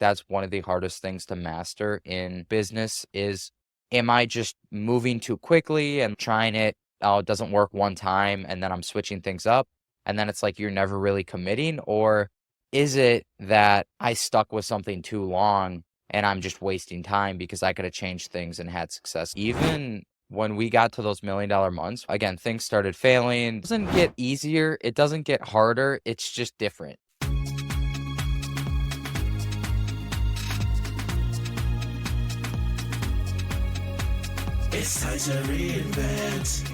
that's one of the hardest things to master in business is, am I just moving too quickly and trying it? Oh, it doesn't work one time and then I'm switching things up. And then it's like you're never really committing. Or is it that I stuck with something too long and I'm just wasting time because I could have changed things and had success? Even when we got to those $1 million months, again, things started failing. It doesn't get easier. It doesn't get harder. It's just different. It's time to reinvent.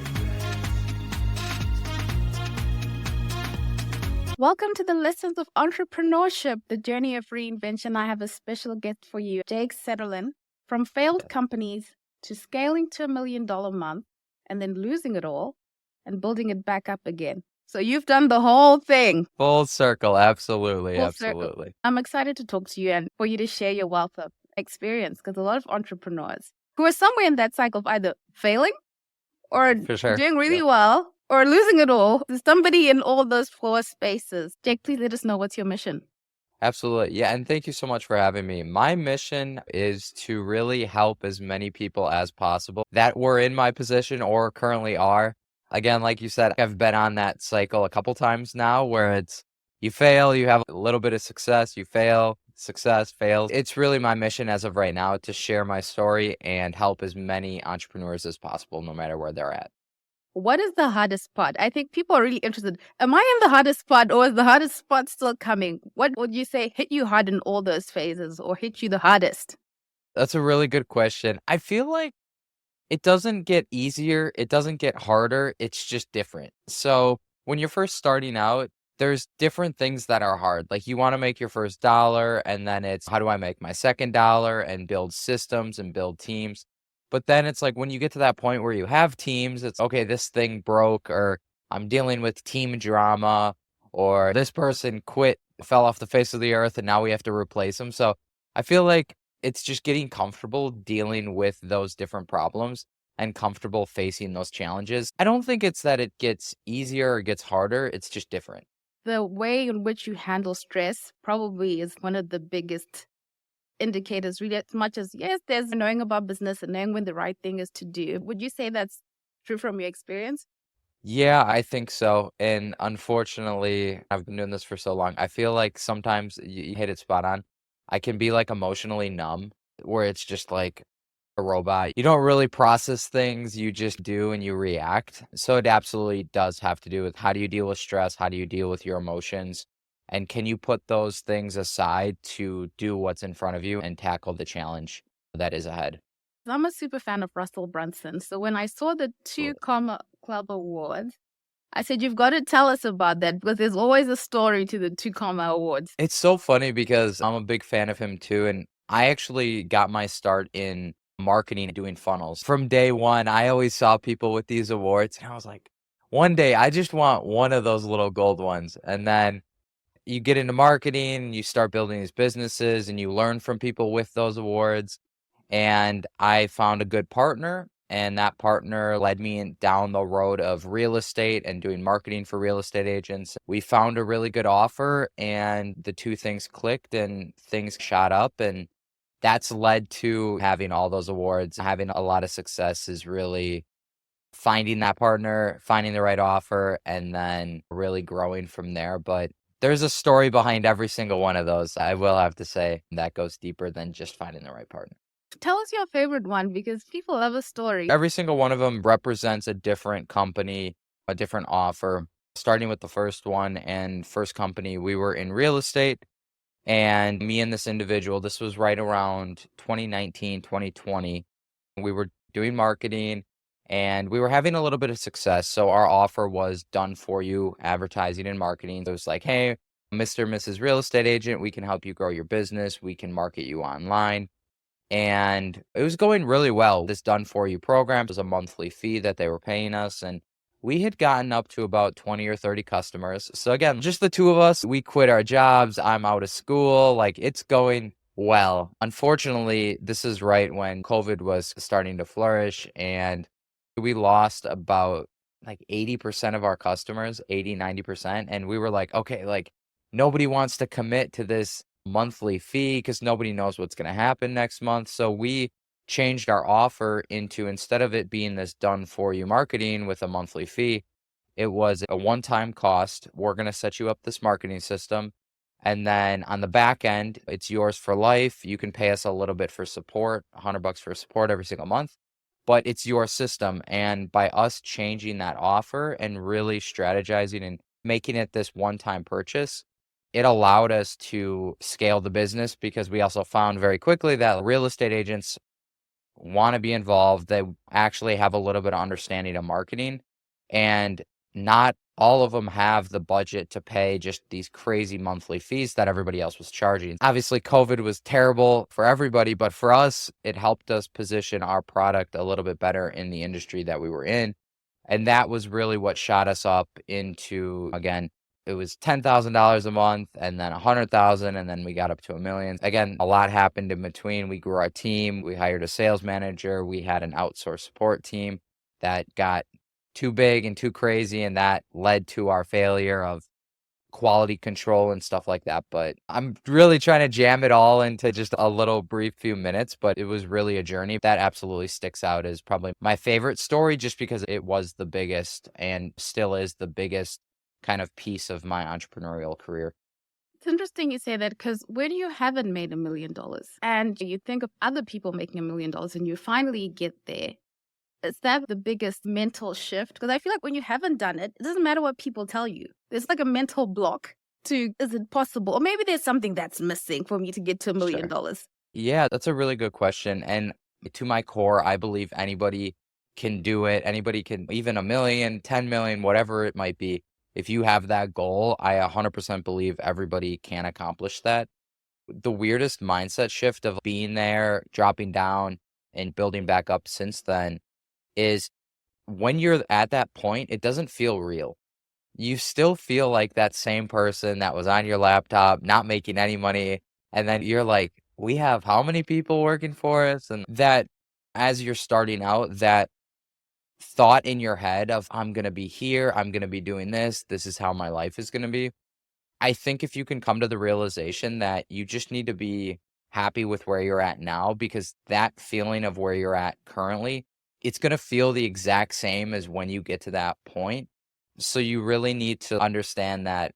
Welcome to the Lessons of Entrepreneurship, the journey of reinvention. I have a special guest for you, Jake Setterlun, from failed companies to scaling to $1 million a month and then losing it all and building it back up again. So you've done the whole thing. Full circle. Absolutely. Full circle. Absolutely. I'm excited to talk to you and for you to share your wealth of experience, because a lot of entrepreneurs who are somewhere in that cycle of either failing or For sure. doing really well or losing it all. There's somebody in all those four spaces. Jake, please let us know what's your mission. Absolutely. Yeah. And thank you so much for having me. My mission is to really help as many people as possible that were in my position or currently are. Again, like you said, I've been on that cycle a couple times now where it's you fail, you have a little bit of success, you fail, success, fails. It's really my mission as of right now to share my story and help as many entrepreneurs as possible, no matter where they're at. What is the hardest part? I think people are really interested. Am I in the hardest spot or is the hardest spot still coming? What would you say hit you hard in all those phases or hit you the hardest? That's a really good question. I feel like it doesn't get easier. It doesn't get harder. It's just different. So when you're first starting out, there's different things that are hard. Like you want to make your first dollar, and then it's how do I make my second dollar and build systems and build teams. But then it's like when you get to that point where you have teams, it's okay, this thing broke, or I'm dealing with team drama, or this person quit, fell off the face of the earth, and now we have to replace them. So I feel like it's just getting comfortable dealing with those different problems and comfortable facing those challenges. I don't think it's that it gets easier or gets harder. It's just different. The way in which you handle stress probably is one of the biggest indicators, really, as much as, yes, there's knowing about business and knowing when the right thing is to do. Would you say that's true from your experience? Yeah, I think so. And unfortunately, I've been doing this for so long. I feel like sometimes you hit it spot on. I can be like emotionally numb, where it's just like a robot. You don't really process things, you just do and you react. So it absolutely does have to do with how do you deal with stress? How do you deal with your emotions? And can you put those things aside to do what's in front of you and tackle the challenge that is ahead? I'm a super fan of Russell Brunson. So when I saw the two Comma Club Awards, I said, you've got to tell us about that, because there's always a story to the two Comma Awards. It's so funny because I'm a big fan of him too. And I actually got my start in marketing doing funnels. From day one, I always saw people with these awards and I was like, one day I just want one of those little gold ones. And then you get into marketing, you start building these businesses and you learn from people with those awards. And I found a good partner, and that partner led me down the road of real estate and doing marketing for real estate agents. We found a really good offer and the two things clicked and things shot up, and that's led to having all those awards. Having a lot of success is really finding that partner, finding the right offer, and then really growing from there. But there's a story behind every single one of those, I will have to say, that goes deeper than just finding the right partner. Tell us your favorite one, because people love a story. Every single one of them represents a different company, a different offer. Starting with the first one and first company, we were in real estate, and me and this individual, this was right around 2019, 2020. We were doing marketing and we were having a little bit of success. So our offer was done for you advertising and marketing. It was like, hey, Mr. and Mrs. Real Estate Agent, we can help you grow your business. We can market you online. And it was going really well. This done for you program was a monthly fee that they were paying us. And we had gotten up to about 20 or 30 customers. So again, just the two of us, we quit our jobs. I'm out of school. Like, it's going well. Unfortunately, this is right when COVID was starting to flourish, and we lost about like 80% of our customers, 80, 90%. And we were like, okay, like nobody wants to commit to this monthly fee because nobody knows what's going to happen next month. So we changed our offer into, instead of it being this done for you marketing with a monthly fee, it was a one-time cost. We're going to set you up this marketing system. And then on the back end, it's yours for life. You can pay us a little bit for support, $100 for support every single month, but it's your system. And by us changing that offer and really strategizing and making it this one-time purchase, it allowed us to scale the business because we also found very quickly that real estate agents want to be involved. They actually have a little bit of understanding of marketing, and not all of them have the budget to pay just these crazy monthly fees that everybody else was charging. Obviously, COVID was terrible for everybody, but for us, it helped us position our product a little bit better in the industry that we were in. And that was really what shot us up into, again, it was $10,000 a month and then 100,000, and then we got up to $1 million. Again, a lot happened in between. We grew our team. We hired a sales manager. We had an outsourced support team that got too big and too crazy, and that led to our failure of quality control and stuff like that. But I'm really trying to jam it all into just a little brief few minutes, but it was really a journey. That absolutely sticks out as probably my favorite story, just because it was the biggest and still is the biggest kind of piece of my entrepreneurial career. It's interesting you say that, because when you haven't made $1 million and you think of other people making $1 million and you finally get there, is that the biggest mental shift? Because I feel like when you haven't done it, it doesn't matter what people tell you. There's like a mental block to, is it possible? Or maybe there's something that's missing for me to get to $1 million. Yeah, that's a really good question. And to my core, I believe anybody can do it. Anybody can, even 1 million, 10 million, whatever it might be. If you have that goal, I 100% believe everybody can accomplish that. The weirdest mindset shift of being there, dropping down, and building back up since then is when you're at that point, it doesn't feel real. You still feel like that same person that was on your laptop, not making any money. And then you're like, we have how many people working for us? And that, as you're starting out, that thought in your head of, I'm going to be here, I'm going to be doing this is how my life is going to be. I think if you can come to the realization that you just need to be happy with where you're at now, because that feeling of where you're at currently, it's going to feel the exact same as when you get to that point. So you really need to understand that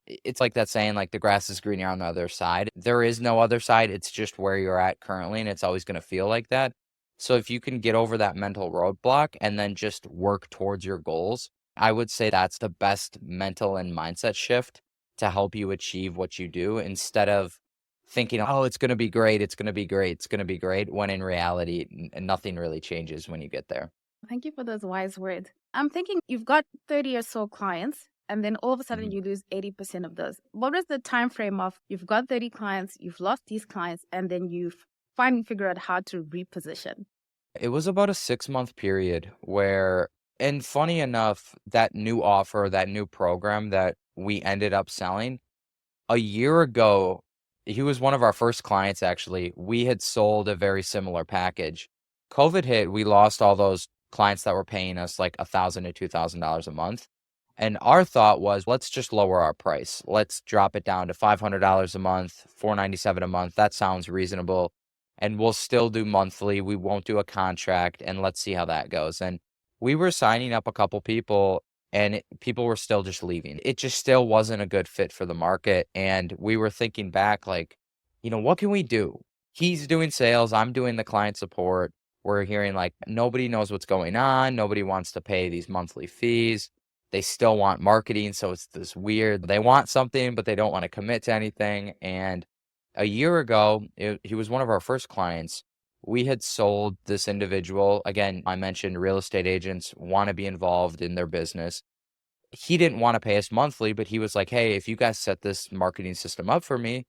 it's like that saying, like, the grass is greener on the other side. There is no other side. It's just where you're at currently, and it's always going to feel like that. So if you can get over that mental roadblock and then just work towards your goals, I would say that's the best mental and mindset shift to help you achieve what you do, instead of thinking, oh, it's going to be great, it's going to be great, it's going to be great, when in reality, nothing really changes when you get there. Thank you for those wise words. I'm thinking you've got 30 or so clients, and then all of a sudden Mhm. you lose 80% of those. What is the time frame of, you've got 30 clients, you've lost these clients, and then you've finally figured out how to reposition? It was about a 6-month period where, and funny enough, that new offer, that new program that we ended up selling, a year ago, he was one of our first clients, actually. We had sold a very similar package. COVID hit, we lost all those clients that were paying us like $1,000 to $2,000 a month. And our thought was, let's just lower our price. Let's drop it down to $500 a month, $497 a month. That sounds reasonable. And we'll still do monthly. We won't do a contract, and let's see how that goes. And we were signing up a couple people, and people were still just leaving. It just still wasn't a good fit for the market. And we were thinking back, like, what can we do? He's doing sales, I'm doing the client support. We're hearing like nobody knows what's going on. Nobody wants to pay these monthly fees. They still want marketing. So it's this weird, they want something, but they don't want to commit to anything. And a year ago, he was one of our first clients. We had sold this individual. Again, I mentioned real estate agents want to be involved in their business. He didn't want to pay us monthly, but he was like, hey, if you guys set this marketing system up for me,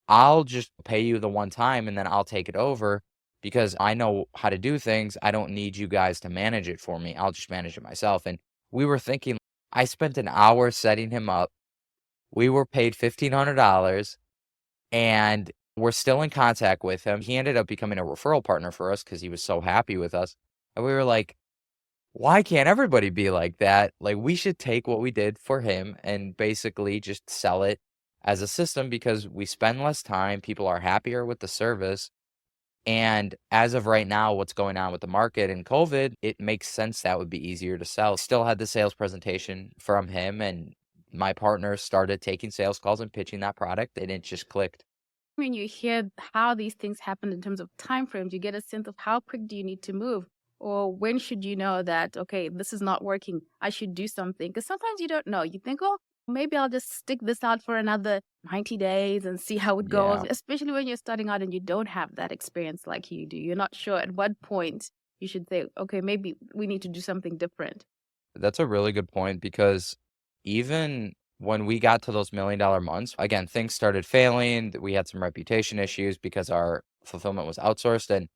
I'll just pay you the one time and then I'll take it over because I know how to do things. I don't need you guys to manage it for me. I'll just manage it myself. And we were thinking, I spent an hour setting him up. We were paid $1,500, and we're still in contact with him. He ended up becoming a referral partner for us because he was so happy with us. And we were like, why can't everybody be like that? Like, we should take what we did for him and basically just sell it as a system because we spend less time, people are happier with the service. And as of right now, what's going on with the market and COVID, it makes sense that would be easier to sell. Still had the sales presentation from him, and my partner started taking sales calls and pitching that product, and it just clicked. When you hear how these things happen in terms of time frames, you get a sense of how quick do you need to move, or when should you know that, okay, this is not working, I should do something. Because sometimes you don't know. You think, oh, maybe I'll just stick this out for another 90 days and see how it goes, Yeah, especially when you're starting out and you don't have that experience like you do. You're not sure at what point you should say, okay, maybe we need to do something different. that's a really good point because even when we got to those $1 million months, again, things started failing. We had some reputation issues because our fulfillment was outsourced. And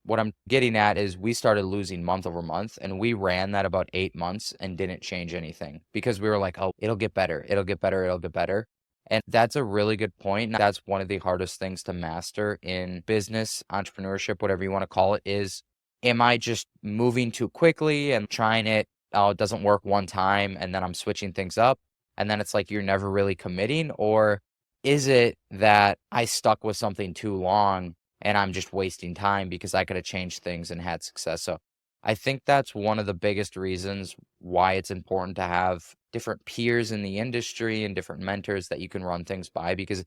what I'm getting at is we started losing month over month, and we ran that about 8 months and didn't change anything because we were like, "Oh, it'll get better. It'll get better. It'll get better." And that's a really good point. That's one of the hardest things to master in business, entrepreneurship, whatever you want to call it, is am I just moving too quickly and trying it? Oh, it doesn't work one time, and then I'm switching things up. And then it's like you're never really committing. Or is it that I stuck with something too long and I'm just wasting time because I could have changed things and had success? So I think that's one of the biggest reasons why it's important to have different peers in the industry and different mentors that you can run things by, because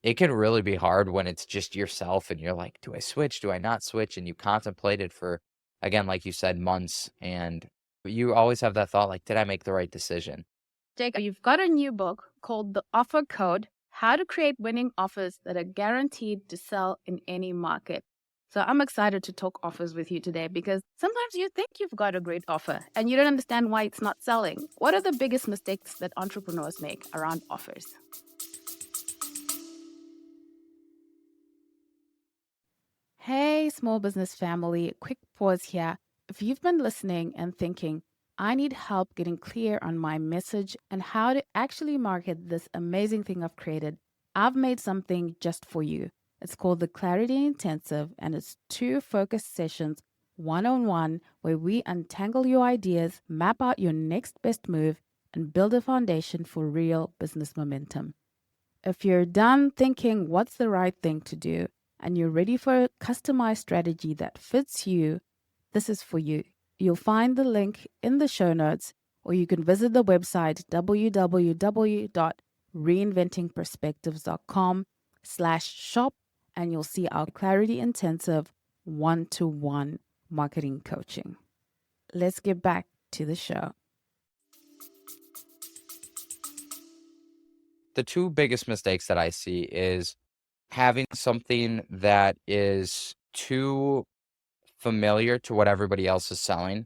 it can really be hard when it's just yourself and you're like, do I switch? Do I not switch? And you contemplated for, again, like you said, months. And you always have that thought, like, did I make the right decision? Jake, you've got a new book called The Offer Code: How to Create Winning Offers That Are Guaranteed to Sell in Any Market. So I'm excited to talk offers with you today because sometimes you think you've got a great offer and you don't understand why it's not selling. What are the biggest mistakes that entrepreneurs make around offers? Hey, small business family, quick pause here. If you've been listening and thinking, I need help getting clear on my message and how to actually market this amazing thing I've created, I've made something just for you. It's called the Clarity Intensive, and it's 2 focused sessions, one-on-one, where we untangle your ideas, map out your next best move, and build a foundation for real business momentum. If you're done thinking what's the right thing to do and you're ready for a customized strategy that fits you, this is for you. You'll find the link in the show notes, or you can visit the website www.reinventingperspectives.com/shop, and you'll see our Clarity Intensive one-to-one marketing coaching. Let's get back to the show. The 2 biggest mistakes that I see is having something that is too familiar to what everybody else is selling.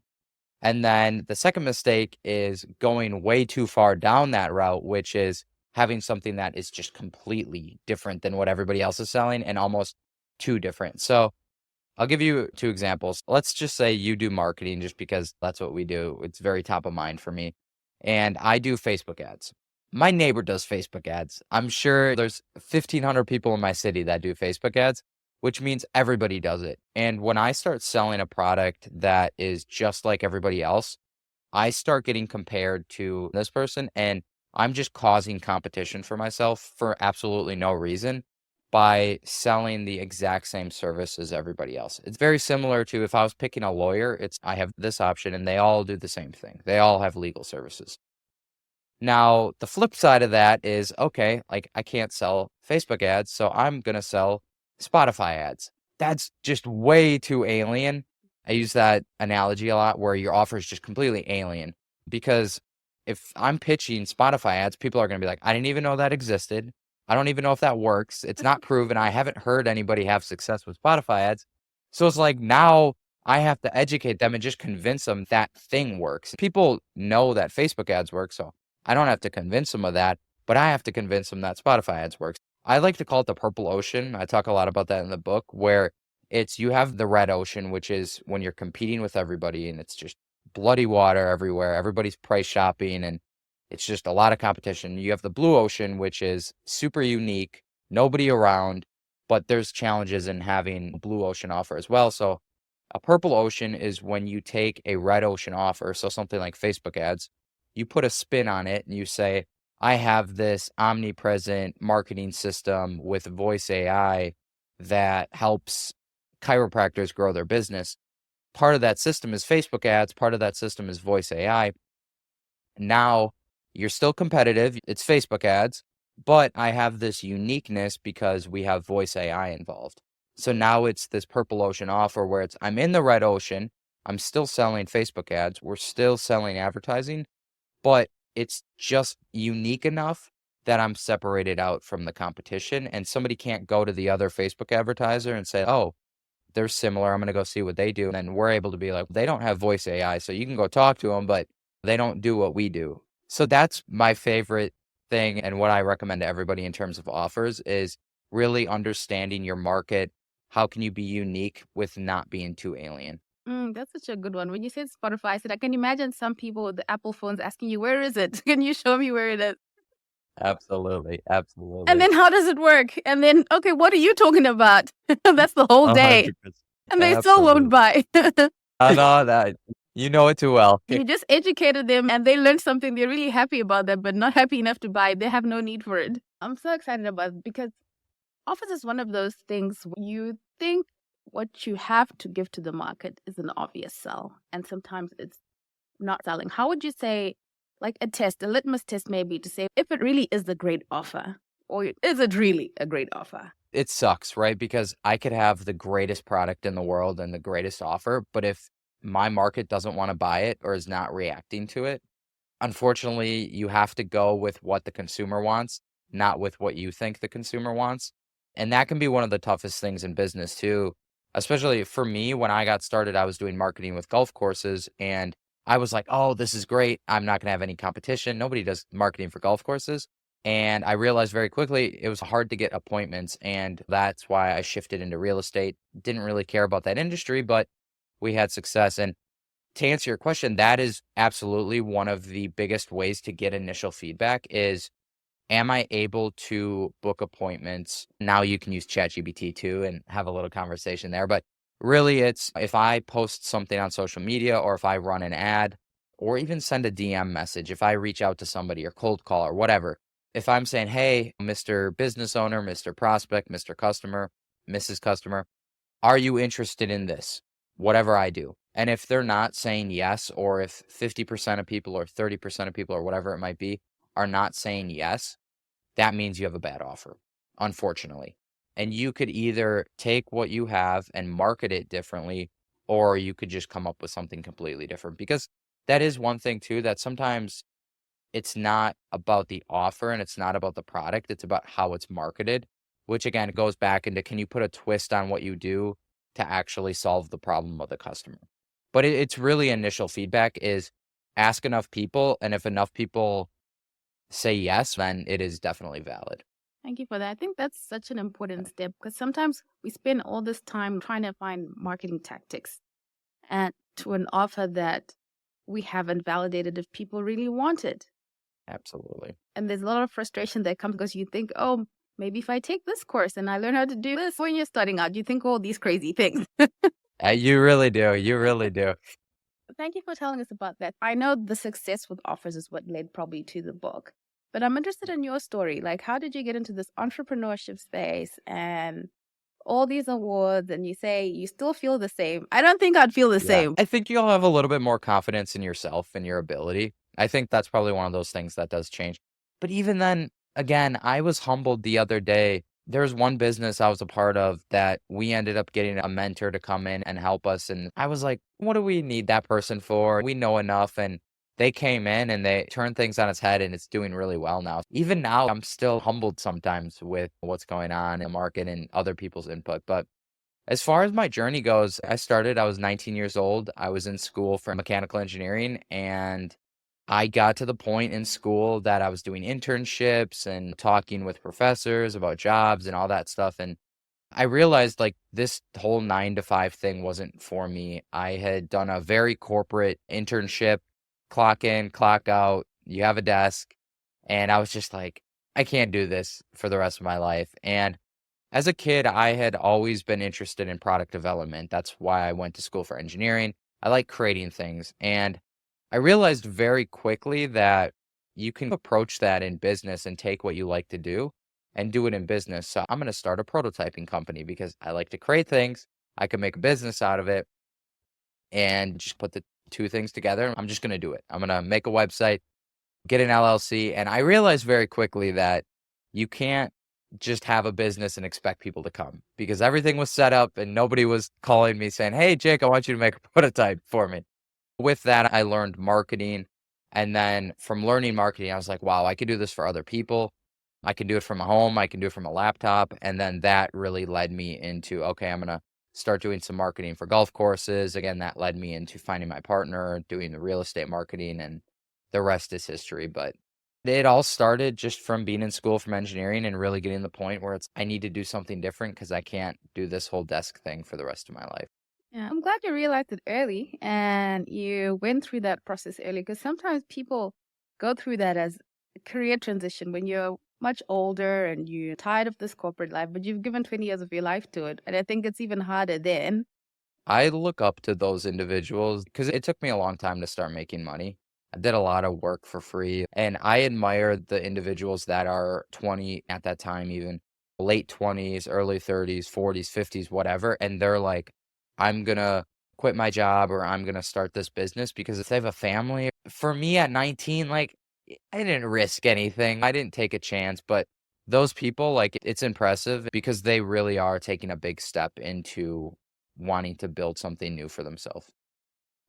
And then the second mistake is going way too far down that route, which is having something that is just completely different than what everybody else is selling and almost too different. So I'll give you 2 examples. Let's just say you do marketing just because that's what we do. It's very top of mind for me. And I do Facebook ads. My neighbor does Facebook ads. I'm sure there's 1,500 people in my city that do Facebook ads, which means everybody does it. And when I start selling a product that is just like everybody else, I start getting compared to this person, and I'm just causing competition for myself for absolutely no reason by selling the exact same service as everybody else. It's very similar to if I was picking a lawyer, I have this option and they all do the same thing. They all have legal services. Now, the flip side of that is, okay, like I can't sell Facebook ads, so I'm going to sell Spotify ads. That's just way too alien. I use that analogy a lot where your offer is just completely alien, because if I'm pitching Spotify ads, people are going to be like, I didn't even know that existed. I don't even know if that works. It's not proven. I haven't heard anybody have success with Spotify ads. So it's like now I have to educate them and just convince them that thing works. People know that Facebook ads work, so I don't have to convince them of that, but I have to convince them that Spotify ads works. I like to call it the purple ocean. I talk a lot about that in the book, where you have the red ocean, which is when you're competing with everybody and it's just bloody water everywhere. Everybody's price shopping and it's just a lot of competition. You have the blue ocean, which is super unique, nobody around, but there's challenges in having a blue ocean offer as well. So a purple ocean is when you take a red ocean offer, so something like Facebook ads, you put a spin on it and you say, I have this omnipresent marketing system with voice AI that helps chiropractors grow their business. Part of that system is Facebook ads, part of that system is voice AI. Now you're still competitive, it's Facebook ads, but I have this uniqueness because we have voice AI involved. So now it's this purple ocean offer where I'm in the red ocean, I'm still selling Facebook ads, we're still selling advertising, but it's just unique enough that I'm separated out from the competition, and somebody can't go to the other Facebook advertiser and say, "Oh, they're similar. I'm gonna go see what they do." And then we're able to be like, "They don't have voice AI, so you can go talk to them, but they don't do what we do." So that's my favorite thing, and what I recommend to everybody in terms of offers is really understanding your market. How can you be unique with not being too alien? That's such a good one. When you said Spotify, I said I can imagine some people with the Apple phones asking you, "Where is it? Can you show me where it is?" Absolutely, And absolutely. then how does it work? And then, okay, what are you talking about? That's the whole day. 100%. And they still won't Absolutely. buy. I know that. You know it too well. You just educated them and they learned something. They're really happy about that, but not happy enough to buy it. They have no need for it. I'm so excited about it because office is one of those things where you think what you have to give to the market is an obvious sell. And sometimes it's not selling. How would you say, like a test, a litmus test maybe, to say if it really is a great offer, or is it really a great offer? It sucks, right? Because I could have the greatest product in the world and the greatest offer, but if my market doesn't want to buy it or is not reacting to it, unfortunately, you have to go with what the consumer wants, not with what you think the consumer wants. And that can be one of the toughest things in business too. Especially for me, when I got started, I was doing marketing with golf courses and I was like, oh, this is great. I'm not going to have any competition. Nobody does marketing for golf courses. And I realized very quickly it was hard to get appointments. And that's why I shifted into real estate. Didn't really care about that industry, but we had success. And to answer your question, that is absolutely one of the biggest ways to get initial feedback is, am I able to book appointments? Now you can use ChatGPT too and have a little conversation there. But really, it's if I post something on social media or if I run an ad or even send a DM message, if I reach out to somebody or cold call or whatever, if I'm saying, hey, Mr. Business Owner, Mr. Prospect, Mr. Customer, Mrs. Customer, are you interested in this? Whatever I do. And if they're not saying yes, or if 50% of people or 30% of people or whatever it might be are not saying yes, that means you have a bad offer, unfortunately. And you could either take what you have and market it differently, or you could just come up with something completely different. Because that is one thing too, that sometimes it's not about the offer and it's not about the product. It's about how it's marketed, which again goes back into, can you put a twist on what you do to actually solve the problem of the customer? But it's really initial feedback is ask enough people. And if enough people say yes, then it is definitely valid. Thank you for that. I think that's such an important step because sometimes we spend all this time trying to find marketing tactics and to an offer that we haven't validated if people really want it. Absolutely. And there's a lot of frustration that comes because you think, oh, maybe if I take this course and I learn how to do this when you're starting out, you think all these crazy things. You really do. You really do. Thank you for telling us about that. I know the success with offers is what led probably to the book, but I'm interested in your story. Like, how did you get into this entrepreneurship space and all these awards? And you say you still feel the same. I don't think I'd feel the Yeah. same. I think you'll have a little bit more confidence in yourself and your ability. I think that's probably one of those things that does change. But even then, again, I was humbled the other day. There's one business I was a part of that we ended up getting a mentor to come in and help us. And I was like, what do we need that person for? We know enough. And they came in and they turned things on its head and it's doing really well now. Even now, I'm still humbled sometimes with what's going on in the market and other people's input. But as far as my journey goes, I was 19 years old. I was in school for mechanical engineering, and I got to the point in school that I was doing internships and talking with professors about jobs and all that stuff. And I realized like this whole 9 to 5 thing wasn't for me. I had done a very corporate internship, clock in, clock out, you have a desk. And I was just like, I can't do this for the rest of my life. And as a kid, I had always been interested in product development. That's why I went to school for engineering. I like creating things. And I realized very quickly that you can approach that in business and take what you like to do and do it in business. So I'm going to start a prototyping company because I like to create things. I can make a business out of it and just put the two things together. I'm just going to do it. I'm going to make a website, get an LLC. And I realized very quickly that you can't just have a business and expect people to come because everything was set up and nobody was calling me saying, "Hey, Jake, I want you to make a prototype for me." With that, I learned marketing. And then from learning marketing, I was like, wow, I could do this for other people. I can do it from home. I can do it from a laptop. And then that really led me into, okay, I'm going to start doing some marketing for golf courses. Again, that led me into finding my partner, doing the real estate marketing, and the rest is history. But it all started just from being in school from engineering and really getting to the point where I need to do something different because I can't do this whole desk thing for the rest of my life. Yeah, I'm glad you realized it early and you went through that process early because sometimes people go through that as a career transition when you're much older and you're tired of this corporate life, but you've given 20 years of your life to it. And I think it's even harder then. I look up to those individuals because it took me a long time to start making money. I did a lot of work for free, and I admire the individuals that are 20 at that time, even late 20s, early 30s, 40s, 50s, whatever. And they're like, I'm going to quit my job or I'm going to start this business because if they have a family. For me at 19, like, I didn't risk anything. I didn't take a chance, but those people, like, it's impressive because they really are taking a big step into wanting to build something new for themselves.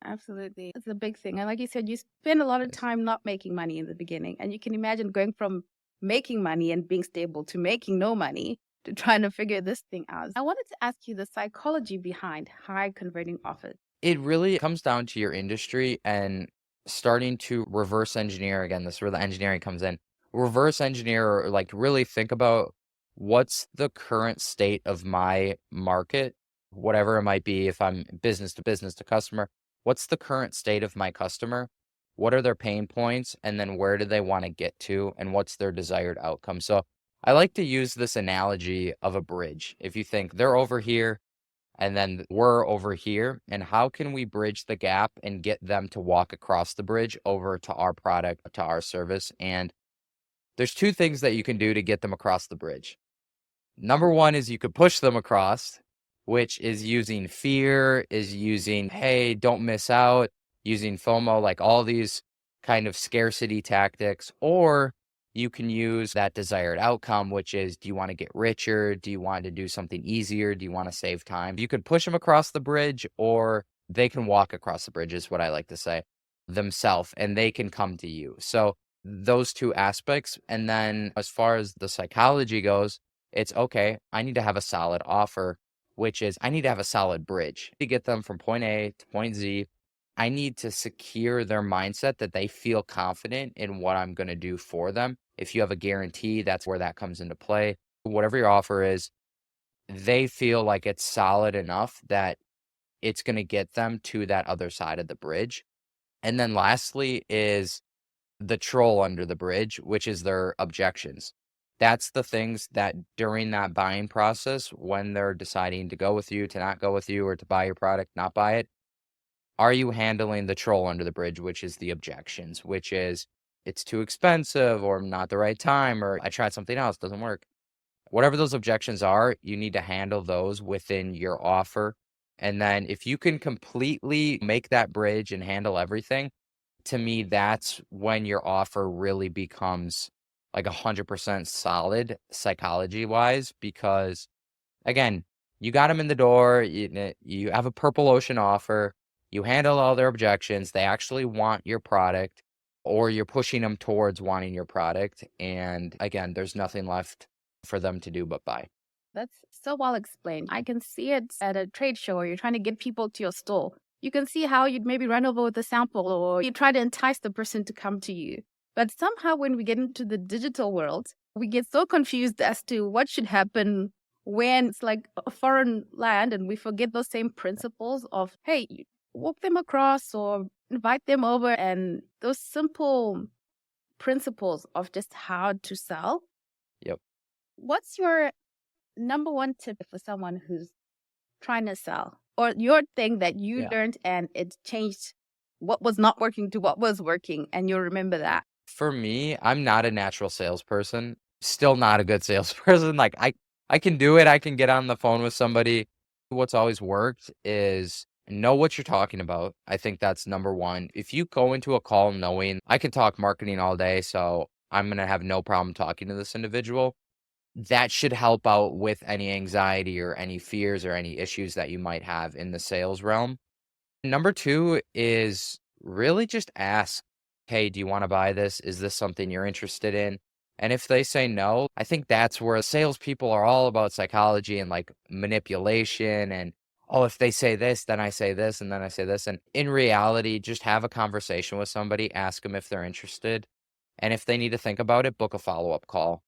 Absolutely. It's a big thing. And like you said, you spend a lot of Yes. time not making money in the beginning. And you can imagine going from making money and being stable to making no money to trying to figure this thing out. I wanted to ask you the psychology behind high converting offers. It really comes down to your industry and starting to reverse engineer. Again, this is where the engineering comes in. Reverse engineer, or like really think about what's the current state of my market, whatever it might be. If I'm business to customer, what's the current state of my customer? What are their pain points? And then where do they want to get to? And what's their desired outcome? So I like to use this analogy of a bridge. If you think they're over here, and then we're over here, and how can we bridge the gap and get them to walk across the bridge over to our product, to our service? And there's two things that you can do to get them across the bridge. Number one is you could push them across, which is using fear, is using, hey, don't miss out, using FOMO, like all these kind of scarcity tactics. Or you can use that desired outcome, which is, do you want to get richer? Do you want to do something easier? Do you want to save time? You could push them across the bridge, or they can walk across the bridge, is what I like to say, themselves, and they can come to you. So those two aspects. And then as far as the psychology goes, it's okay, I need to have a solid offer, which is I need to have a solid bridge to get them from point A to point Z. I need to secure their mindset that they feel confident in what I'm going to do for them. If you have a guarantee, that's where that comes into play. Whatever your offer is, they feel like it's solid enough that it's going to get them to that other side of the bridge. And then lastly is the troll under the bridge, which is their objections. That's the things that during that buying process, when they're deciding to go with you, to not go with you, or to buy your product, not buy it, are you handling the troll under the bridge, which is the objections, which is it's too expensive or not the right time, or I tried something else, doesn't work. Whatever those objections are, you need to handle those within your offer. And then if you can completely make that bridge and handle everything, to me, that's when your offer really becomes like 100% solid psychology wise, because again, you got them in the door, you have a purple ocean offer, you handle all their objections, they actually want your product, or you're pushing them towards wanting your product. And again, there's nothing left for them to do but buy. That's so well explained. I can see it at a trade show where you're trying to get people to your store. You can see how you'd maybe run over with a sample or you try to entice the person to come to you. But somehow when we get into the digital world, we get so confused as to what should happen when it's like a foreign land and we forget those same principles of, hey, you walk them across or invite them over, and those simple principles of just how to sell. Yep. What's your number one tip for someone who's trying to sell, or your thing that you Yeah. learned and it changed what was not working to what was working and you'll remember that? For me, I'm not a natural salesperson. Still not a good salesperson. Like I can do it. I can get on the phone with somebody. What's always worked is know what you're talking about. I think that's number one. If you go into a call knowing I can talk marketing all day, so I'm going to have no problem talking to this individual, that should help out with any anxiety or any fears or any issues that you might have in the sales realm. Number two is really just ask, hey, do you want to buy this? Is this something you're interested in? And if they say no, I think that's where salespeople are all about psychology and like manipulation and, oh, if they say this, then I say this, and then I say this. And in reality, just have a conversation with somebody, ask them if they're interested. And if they need to think about it, book a follow-up call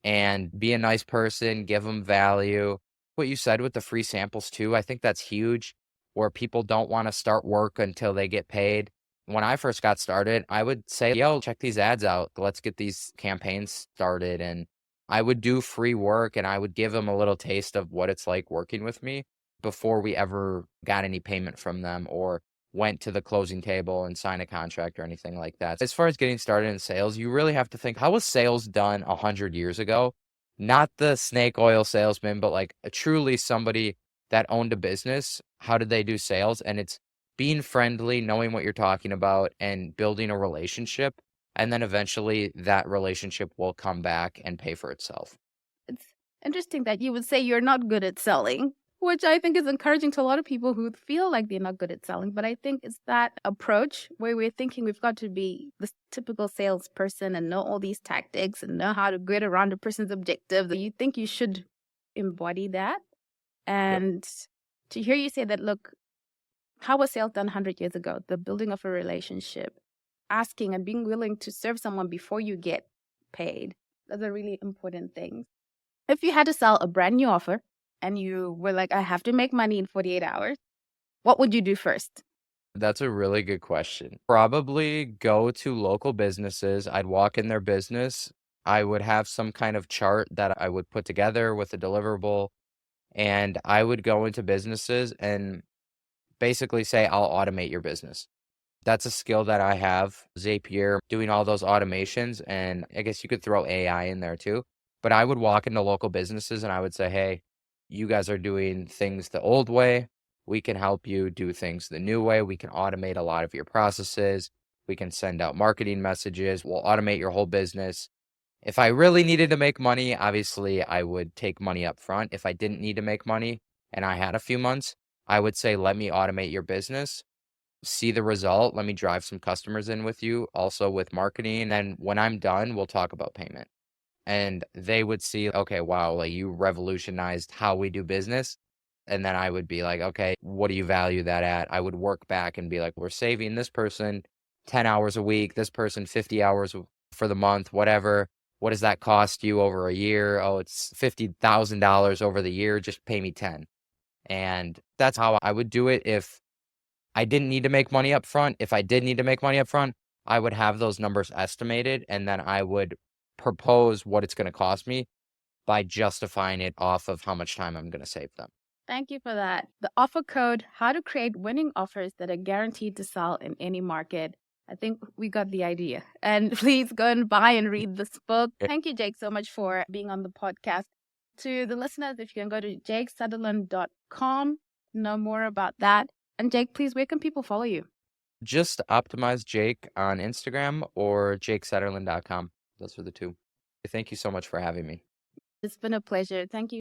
and be a nice person, give them value. What you said with the free samples too, I think that's huge where people don't want to start work until they get paid. When I first got started, I would say, yo, check these ads out. Let's get these campaigns started. And I would do free work and I would give them a little taste of what it's like working with me before we ever got any payment from them or went to the closing table and signed a contract or anything like that. As far as getting started in sales, you really have to think, how was sales done 100 years ago? Not the snake oil salesman, but like truly somebody that owned a business. How did they do sales? And it's being friendly, knowing what you're talking about, and building a relationship. And then eventually that relationship will come back and pay for itself. It's interesting that you would say you're not good at selling, which I think is encouraging to a lot of people who feel like they're not good at selling. But I think it's that approach where we're thinking we've got to be the typical salesperson and know all these tactics and know how to grid around a person's objective. You think you should embody that. And to hear you say that, look, how was sales done 100 years ago? The building of a relationship, asking and being willing to serve someone before you get paid. Those are really important things. If you had to sell a brand new offer and you were like, I have to make money in 48 hours, what would you do first? That's a really good question. Probably go to local businesses. I'd walk in their business. I would have some kind of chart that I would put together with a deliverable. And I would go into businesses and basically say, I'll automate your business. That's a skill that I have. Zapier, doing all those automations. And I guess you could throw AI in there too. But I would walk into local businesses and I would say, hey, you guys are doing things the old way. We can help you do things the new way. We can automate a lot of your processes. We can send out marketing messages. We'll automate your whole business. If I really needed to make money, obviously I would take money up front. If I didn't need to make money and I had a few months, I would say, let me automate your business, see the result. Let me drive some customers in with you, also with marketing. And then when I'm done, we'll talk about payment. And they would see, okay, wow, like you revolutionized how we do business. And then I would be like, okay, what do you value that at? I would work back and be like, we're saving this person 10 hours a week, this person 50 hours for the month, whatever. What does that cost you over a year? Oh, it's $50,000 over the year. Just pay me 10. And that's how I would do it if I didn't need to make money up front. If I did need to make money up front, I would have those numbers estimated and then I would propose what it's going to cost me by justifying it off of how much time I'm going to save them. Thank you for that. The offer code, how to create winning offers that are guaranteed to sell in any market. I think we got the idea. And please go and buy and read this book. Thank you, Jake, so much for being on the podcast. To the listeners, if you can go to jakesetterlun.com, know more about that. And Jake, please, where can people follow you? Just Optimize Jake on Instagram or jakesetterlun.com. Those are the two. Thank you so much for having me. It's been a pleasure. Thank you.